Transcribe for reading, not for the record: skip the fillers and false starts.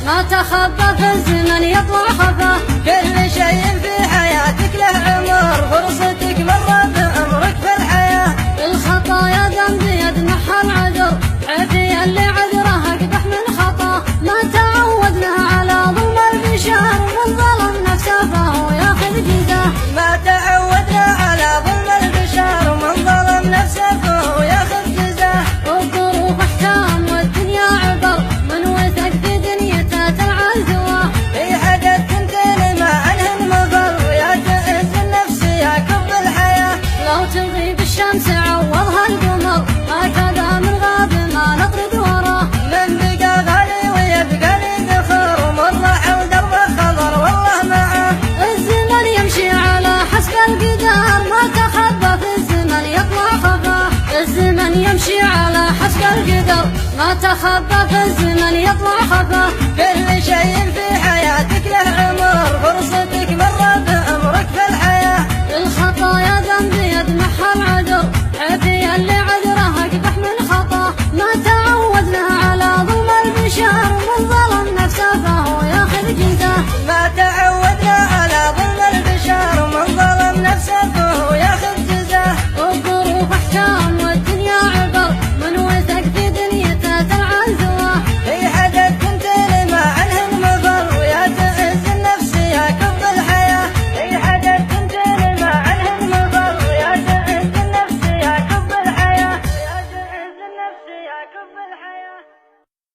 ما تخبى في الزمن يطلع خفاه. كل شيء في حياتك له عمر، فرصتك مرة بعمرك في الحياة. الخطايا ذنب يدمحها العذر، عافية اللي عذره اقبح من خطاه. ما تعودنا على ظلم البشر، من ظلم نفسه فهو ياخذ جزاه. ما تعودنا على ظلم البشر، من ظلم نفسه فهو ياخذ جزاه. الظروف احكام والدنيا عبر، من وثق في دنيته تلعن زواه. في حدث تنتهي ما عنه المفر، يا تعز النفس يا كب الحياة. لو تغيب الشمس عوضها القمر، هكذا من غاب ما نطرد وراه. من بقى غالي ويبقى لي ذخر، ومن راح دربه خضر والله معاه. الزمن يمشي على حسب القدر، ما تخبى في الزمن يطلع خفاه. الزمن يمشي على حسب القدر، ما تخبى في الزمن